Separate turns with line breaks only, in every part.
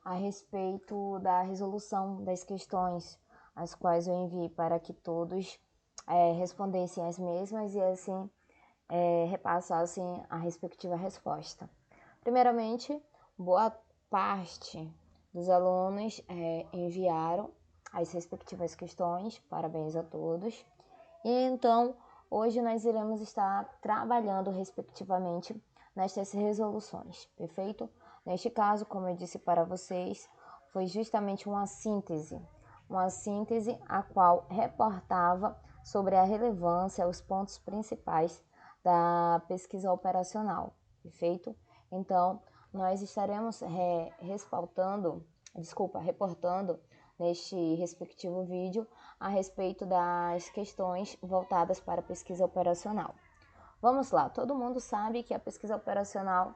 a respeito da resolução das questões, as quais eu enviei para que todos respondessem as mesmas e assim repassassem a respectiva resposta. Primeiramente, boa parte dos alunos enviaram as respectivas questões, parabéns a todos. E então, hoje nós iremos estar trabalhando respectivamente nestas resoluções, perfeito? Neste caso, como eu disse para vocês, foi justamente uma síntese a qual reportava sobre a relevância, os pontos principais da pesquisa operacional, perfeito? Então, nós estaremos reportando neste respectivo vídeo a respeito das questões voltadas para a pesquisa operacional. Vamos lá, todo mundo sabe que a pesquisa operacional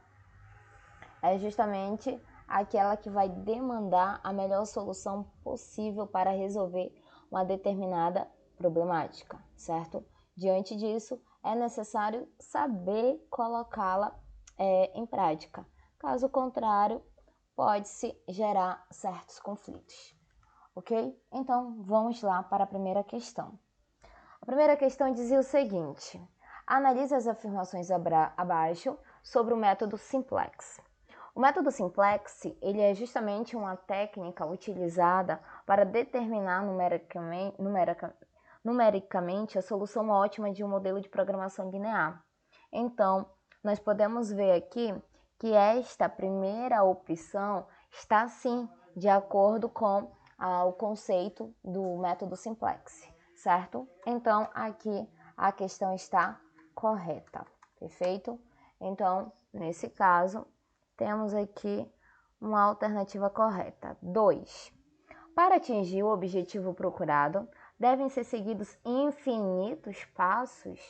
é justamente aquela que vai demandar a melhor solução possível para resolver uma determinada problemática, certo? Diante disso, é necessário saber colocá-la em prática. Caso contrário, pode-se gerar certos conflitos, ok? Então, vamos lá para a primeira questão. A primeira questão dizia o seguinte: analise as afirmações abaixo sobre o método simplex. O método simplex, ele é justamente uma técnica utilizada para determinar numericamente a solução ótima de um modelo de programação linear. Então, nós podemos ver aqui que esta primeira opção está sim de acordo com o conceito do método simplex, certo? Então, aqui a questão está correta, perfeito? Então, nesse caso, temos aqui uma alternativa correta. 2. Para atingir o objetivo procurado, devem ser seguidos infinitos passos.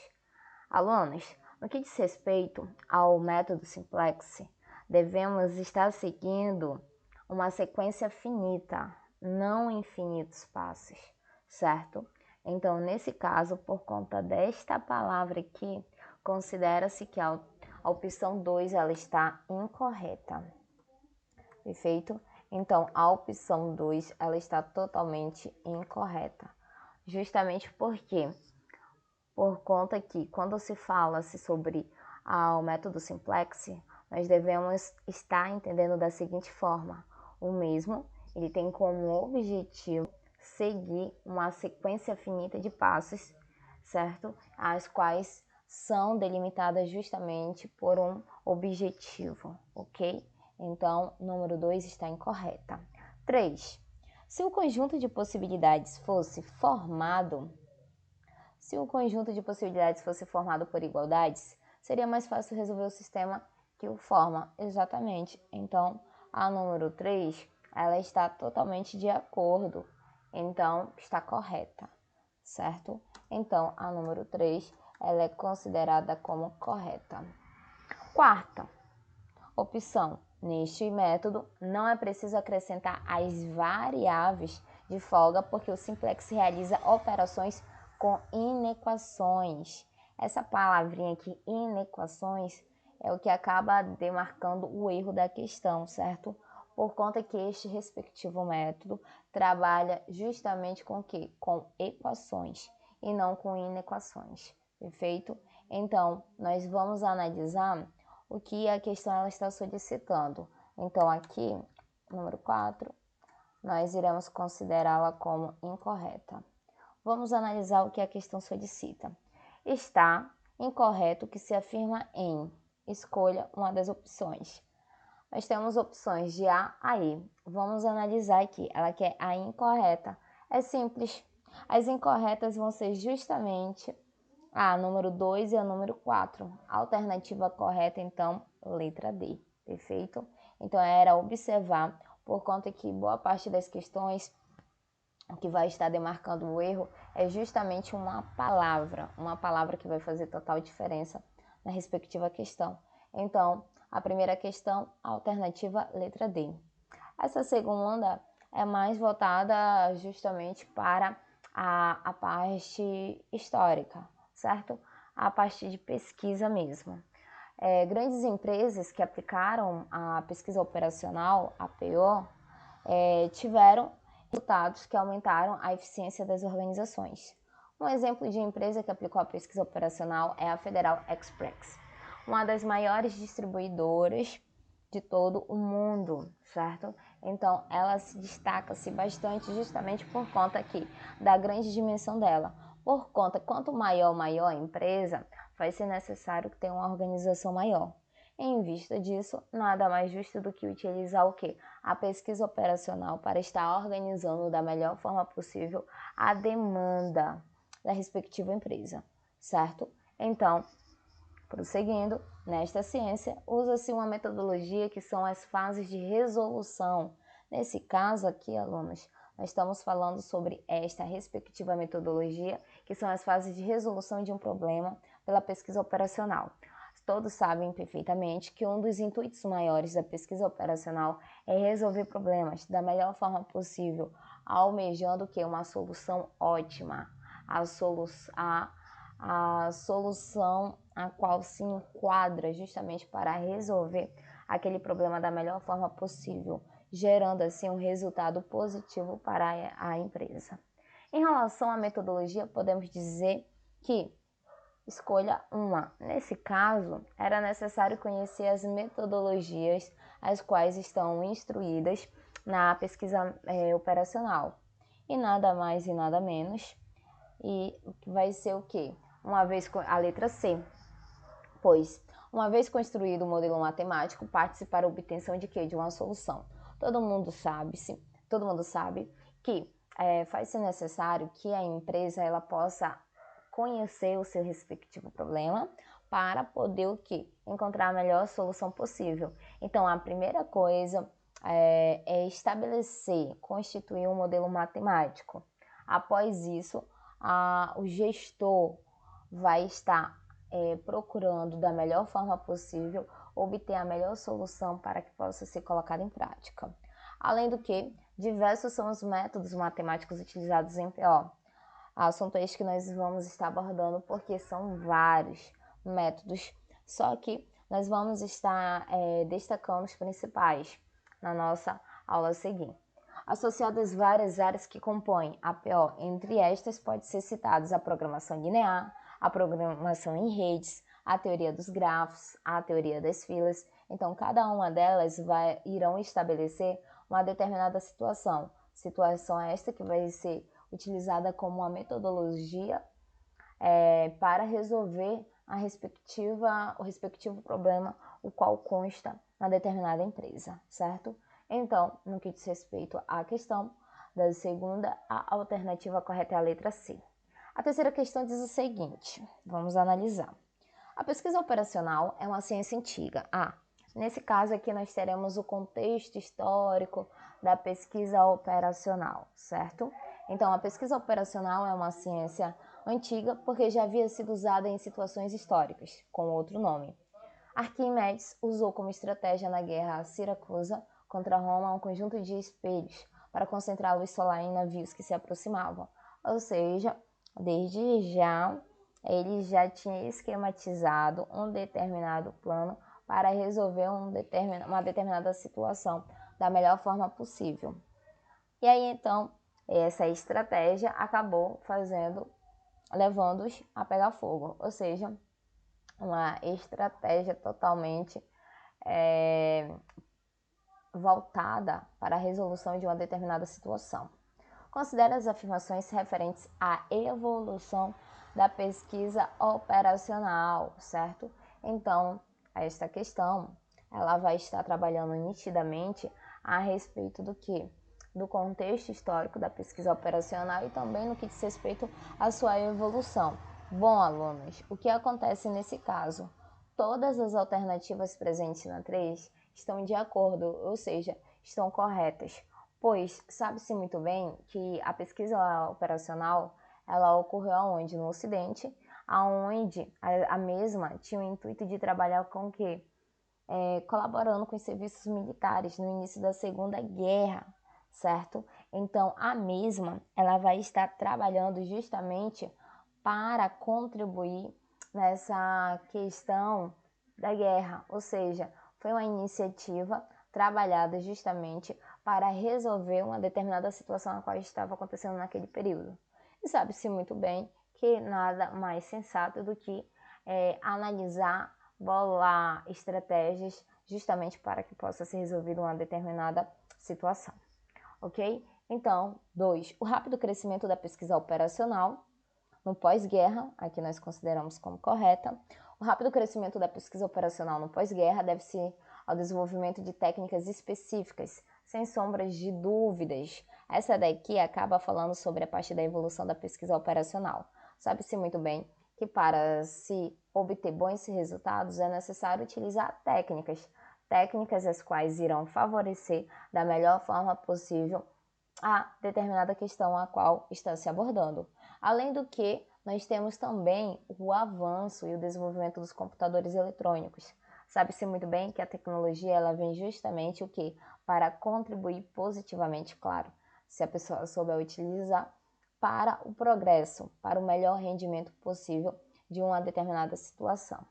Alunos, no que diz respeito ao método simplex, devemos estar seguindo uma sequência finita, não infinitos passos, certo? Então, nesse caso, por conta desta palavra aqui, considera-se que a opção 2 ela está incorreta, perfeito? Então, a opção 2 ela está totalmente incorreta, justamente porque por conta que quando se fala-se sobre o método simplex, nós devemos estar entendendo da seguinte forma: o mesmo ele tem como objetivo seguir uma sequência finita de passos, certo? As quais são delimitadas justamente por um objetivo, ok? Então, número 2 está incorreta. 3. Se o conjunto de possibilidades fosse formado por igualdades, seria mais fácil resolver o sistema que o forma. Exatamente. Então, a número 3, ela está totalmente de acordo. Então, está correta, certo? Então, a número 3, ela é considerada como correta. Quarta opção. Neste método, não é preciso acrescentar as variáveis de folga, porque o simplex realiza operações com inequações. Essa palavrinha aqui, inequações, é o que acaba demarcando o erro da questão, certo? Por conta que este respectivo método trabalha justamente com o quê? Com equações e não com inequações, perfeito? Então, nós vamos analisar o que a questão ela está solicitando. Então, aqui, número 4, nós iremos considerá-la como incorreta. Vamos analisar o que a questão solicita. Está incorreto o que se afirma em. Escolha uma das opções. Nós temos opções de A a E. Vamos analisar aqui. Ela quer a incorreta. É simples. As incorretas vão ser justamente a número 2 e a número 4. Alternativa correta, então, letra D. Perfeito? Então, era observar, por conta que boa parte das questões que vai estar demarcando o erro é justamente uma palavra que vai fazer total diferença na respectiva questão. Então, a primeira questão, alternativa letra D. Essa segunda é mais voltada justamente para a parte histórica, certo? A parte de pesquisa mesmo. Grandes empresas que aplicaram a pesquisa operacional, a PO, tiveram resultados que aumentaram a eficiência das organizações. Um exemplo de empresa que aplicou a pesquisa operacional é a Federal Express, uma das maiores distribuidoras de todo o mundo, certo? Então, ela se destaca-se bastante justamente por conta aqui da grande dimensão dela. Por conta, quanto maior a empresa, vai ser necessário ter uma organização maior. Em vista disso, nada mais justo do que utilizar o quê? A pesquisa operacional para estar organizando da melhor forma possível a demanda da respectiva empresa, certo? Então, prosseguindo, nesta ciência, usa-se uma metodologia que são as fases de resolução. Nesse caso aqui, alunos, nós estamos falando sobre esta respectiva metodologia, que são as fases de resolução de um problema pela pesquisa operacional. Todos sabem perfeitamente que um dos intuitos maiores da pesquisa operacional é resolver problemas da melhor forma possível, almejando que uma solução ótima, a solução a qual se enquadra justamente para resolver aquele problema da melhor forma possível, gerando assim um resultado positivo para a empresa. Em relação à metodologia, podemos dizer que escolha uma. Nesse caso, era necessário conhecer as metodologias as quais estão instruídas na pesquisa operacional. E nada mais e nada menos. E vai ser o quê? Uma vez a letra C. Pois, uma vez construído o modelo matemático, parte-se para a obtenção de quê? De uma solução. Todo mundo sabe que faz-se necessário que a empresa ela possa conhecer o seu respectivo problema para poder o quê? Encontrar a melhor solução possível. Então, a primeira coisa é estabelecer, constituir um modelo matemático. Após isso, o gestor vai estar procurando da melhor forma possível obter a melhor solução para que possa ser colocada em prática. Além do que, diversos são os métodos matemáticos utilizados em PO. Assunto este que nós vamos estar abordando porque são vários métodos, só que nós vamos estar destacando os principais na nossa aula seguinte. Associadas várias áreas que compõem a PO, entre estas pode ser citadas a programação linear, a programação em redes, a teoria dos grafos, a teoria das filas. Então, cada uma delas irão estabelecer uma determinada situação. Situação esta que vai ser utilizada como uma metodologia para resolver o respectivo problema, o qual consta na determinada empresa, certo? Então, no que diz respeito à questão da segunda, a alternativa correta é a letra C. A terceira questão diz o seguinte, vamos analisar. A pesquisa operacional é uma ciência antiga. Nesse caso aqui nós teremos o contexto histórico da pesquisa operacional, certo? Então, a pesquisa operacional é uma ciência antiga porque já havia sido usada em situações históricas, com outro nome. Arquimedes usou como estratégia na guerra Siracusa contra Roma um conjunto de espelhos para concentrar a luz solar em navios que se aproximavam. Ou seja, desde já, ele já tinha esquematizado um determinado plano para resolver uma determinada situação da melhor forma possível. E aí, então, essa estratégia acabou levando-os a pegar fogo, ou seja, uma estratégia totalmente voltada para a resolução de uma determinada situação. Considere as afirmações referentes à evolução da pesquisa operacional, certo? Então, esta questão, ela vai estar trabalhando nitidamente a respeito do quê? Do contexto histórico da pesquisa operacional e também no que diz respeito à sua evolução. Bom, alunos, o que acontece nesse caso? Todas as alternativas presentes na 3 estão de acordo, ou seja, estão corretas, pois sabe-se muito bem que a pesquisa operacional ela ocorreu aonde? No Ocidente, aonde a mesma tinha o intuito de trabalhar com o quê? Colaborando com os serviços militares no início da Segunda Guerra, certo? Então, a mesma ela vai estar trabalhando justamente para contribuir nessa questão da guerra, ou seja, foi uma iniciativa trabalhada justamente para resolver uma determinada situação a qual estava acontecendo naquele período. E sabe-se muito bem que nada mais sensato do que analisar, bolar estratégias justamente para que possa ser resolvida uma determinada situação, ok? Então, 2. O rápido crescimento da pesquisa operacional no pós-guerra, aqui nós consideramos como correta. O rápido crescimento da pesquisa operacional no pós-guerra deve-se ao desenvolvimento de técnicas específicas, sem sombras de dúvidas. Essa daqui acaba falando sobre a parte da evolução da pesquisa operacional. Sabe-se muito bem que para se obter bons resultados é necessário utilizar técnicas as quais irão favorecer da melhor forma possível a determinada questão a qual está se abordando. Além do que, nós temos também o avanço e o desenvolvimento dos computadores eletrônicos. Sabe-se muito bem que a tecnologia ela vem justamente o quê? Para contribuir positivamente, claro, se a pessoa souber utilizar para o progresso, para o melhor rendimento possível de uma determinada situação.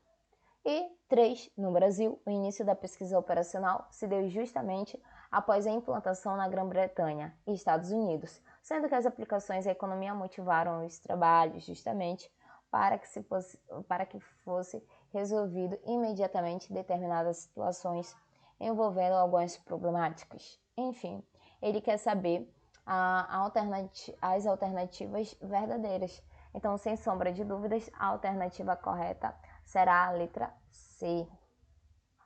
E 3. No Brasil, o início da pesquisa operacional se deu justamente após a implantação na Grã-Bretanha e Estados Unidos, sendo que as aplicações à economia motivaram os trabalhos justamente para que fosse resolvido imediatamente determinadas situações envolvendo algumas problemáticas. Enfim, ele quer saber as alternativas verdadeiras. Então, sem sombra de dúvidas, a alternativa correta será a letra C.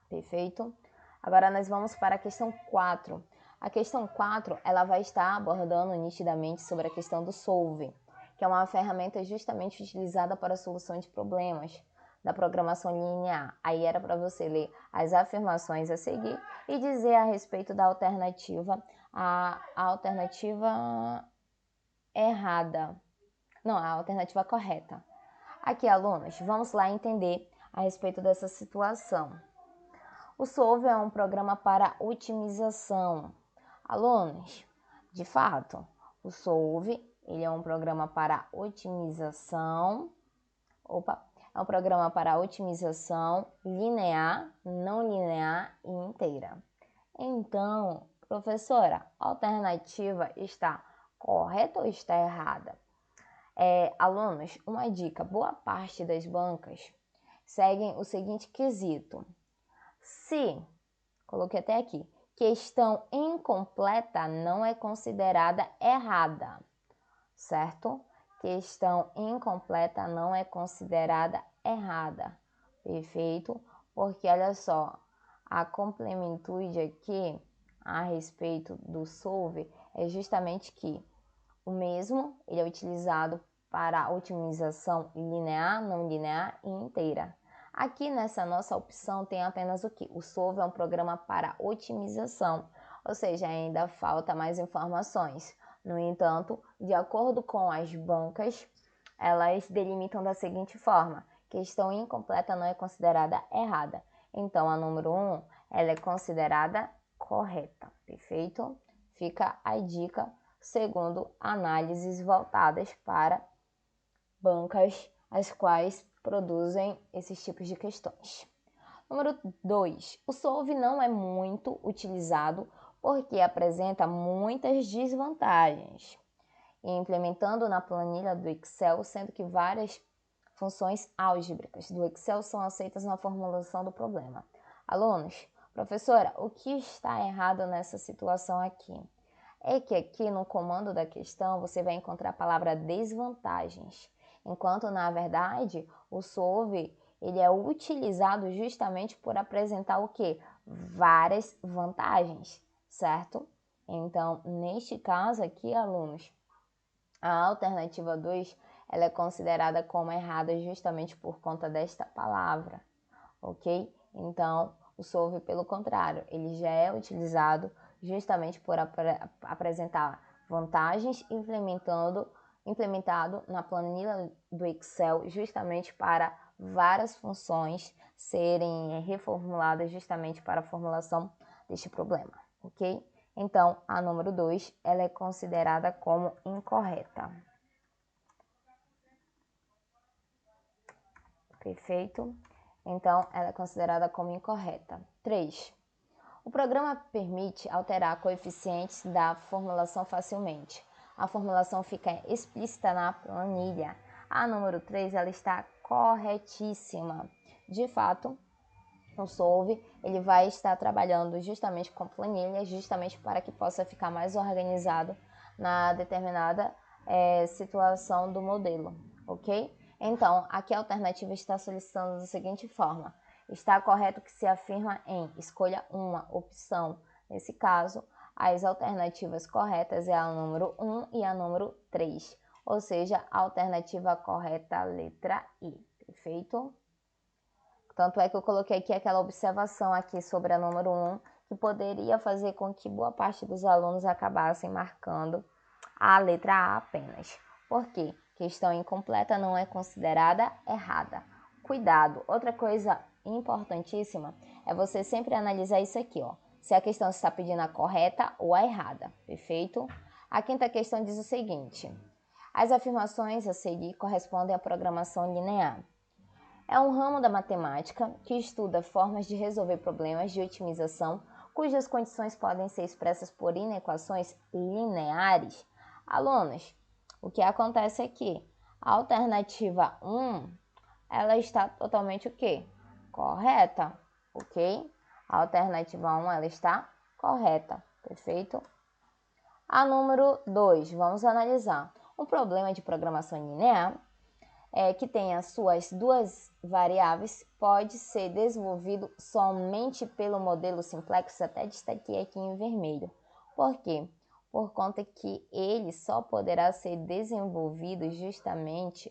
Perfeito? Agora nós vamos para a questão 4. A questão 4, ela vai estar abordando nitidamente sobre a questão do Solve, que é uma ferramenta justamente utilizada para a solução de problemas da programação linear. Aí era para você ler as afirmações a seguir e dizer a respeito da alternativa, a alternativa errada. Não, a alternativa correta. Aqui, alunos, vamos lá entender a respeito dessa situação. O Solve é um programa para otimização. Alunos, de fato, o Solve ele é um programa para otimização. É um programa para otimização linear, não linear e inteira. Então, professora, a alternativa está correta ou está errada? Alunos, uma dica: boa parte das bancas seguem o seguinte quesito. Se, coloquei até aqui, questão incompleta não é considerada errada, certo? Questão incompleta não é considerada errada, perfeito? Porque olha só, a complementude aqui a respeito do Solve é justamente que o mesmo ele é utilizado para a otimização linear, não linear e inteira. Aqui nessa nossa opção tem apenas o que? O Solve é um programa para otimização, ou seja, ainda falta mais informações. No entanto, de acordo com as bancas, elas delimitam da seguinte forma: questão incompleta não é considerada errada. Então, a número 1, ela é considerada correta, perfeito? Fica a dica segundo análises voltadas para bancas as quais produzem esses tipos de questões. Número 2. O Solve não é muito utilizado porque apresenta muitas desvantagens. Implementando na planilha do Excel, sendo que várias funções álgebricas do Excel são aceitas na formulação do problema. Alunos, professora, o que está errado nessa situação aqui? É que aqui no comando da questão você vai encontrar a palavra desvantagens, enquanto na verdade o Solve ele é utilizado justamente por apresentar o que? Várias vantagens, certo? Então, neste caso aqui, alunos, a alternativa 2 ela é considerada como errada justamente por conta desta palavra, ok? Então, o Solve, pelo contrário, ele já é utilizado justamente por apresentar vantagens implementado na planilha do Excel justamente para várias funções serem reformuladas justamente para a formulação deste problema, ok? Então, a número 2, ela é considerada como incorreta. Perfeito? então ela é considerada como incorreta. 3. O programa permite alterar coeficientes da formulação facilmente. A formulação fica explícita na planilha. A número 3 ela está corretíssima. De fato, o Solve ele vai estar trabalhando justamente com planilhas, justamente para que possa ficar mais organizado na determinada situação do modelo, ok? Então, aqui a alternativa está solicitando da seguinte forma: está correto que se afirma em escolha uma opção. Nesse caso, as alternativas corretas é a número 1 e a número 3, ou seja, a alternativa correta, a letra I, perfeito? Tanto é que eu coloquei aqui aquela observação aqui sobre a número 1, que poderia fazer com que boa parte dos alunos acabassem marcando a letra A apenas. Por quê? Questão incompleta não é considerada errada. Cuidado! Outra coisa importantíssima é você sempre analisar isso aqui, ó. Se a questão está pedindo a correta ou a errada, perfeito? A quinta questão diz o seguinte: as afirmações a seguir correspondem à programação linear. É um ramo da matemática que estuda formas de resolver problemas de otimização cujas condições podem ser expressas por inequações lineares. Alunos, o que acontece aqui? A alternativa 1, ela está totalmente o quê? Correta, ok? A alternativa 1, ela está correta, perfeito? A número 2, vamos analisar. Um problema de programação linear que tem as suas duas variáveis pode ser desenvolvido somente pelo modelo simplex, até destaquei aqui em vermelho. Por quê? Por conta que ele só poderá ser desenvolvido justamente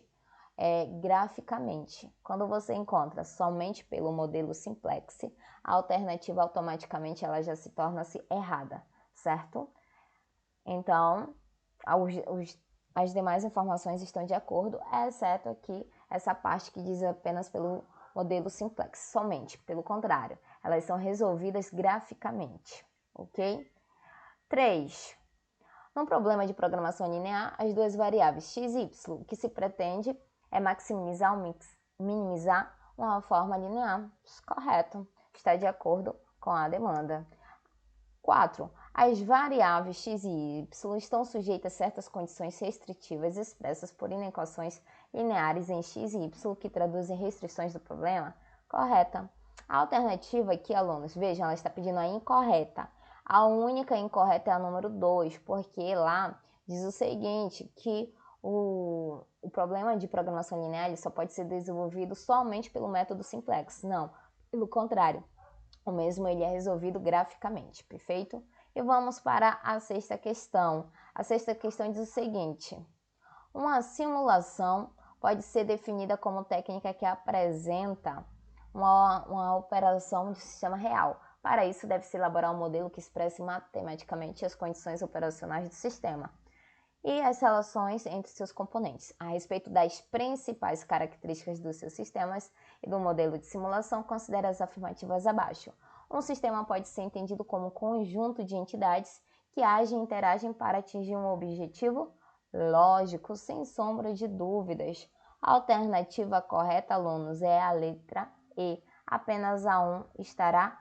graficamente. Quando você encontra somente pelo modelo simplex, a alternativa automaticamente ela já se torna-se errada, certo? Então, as demais informações estão de acordo, exceto aqui essa parte que diz apenas pelo modelo simplex, somente. Pelo contrário, elas são resolvidas graficamente, ok? 3. Num problema de programação linear, as duas variáveis x e y, o que se pretende é maximizar ou minimizar uma forma linear. Correto, está de acordo com a demanda. 4. As variáveis x e y estão sujeitas a certas condições restritivas expressas por inequações lineares em x e y que traduzem restrições do problema? Correta. A alternativa aqui, alunos, vejam, ela está pedindo a incorreta. A única incorreta é a número 2, porque lá diz o seguinte, que o problema de programação linear ele só pode ser desenvolvido somente pelo método simplex. Não, pelo contrário. O mesmo ele é resolvido graficamente, perfeito? E vamos para a sexta questão. A sexta questão diz o seguinte: uma simulação pode ser definida como técnica que apresenta uma operação de sistema real. Para isso, deve-se elaborar um modelo que expresse matematicamente as condições operacionais do sistema e as relações entre seus componentes. A respeito das principais características dos seus sistemas e do modelo de simulação, considere as afirmativas abaixo. Um sistema pode ser entendido como um conjunto de entidades que agem e interagem para atingir um objetivo lógico, sem sombra de dúvidas. A alternativa correta, alunos, é a letra E. Apenas a 1 estará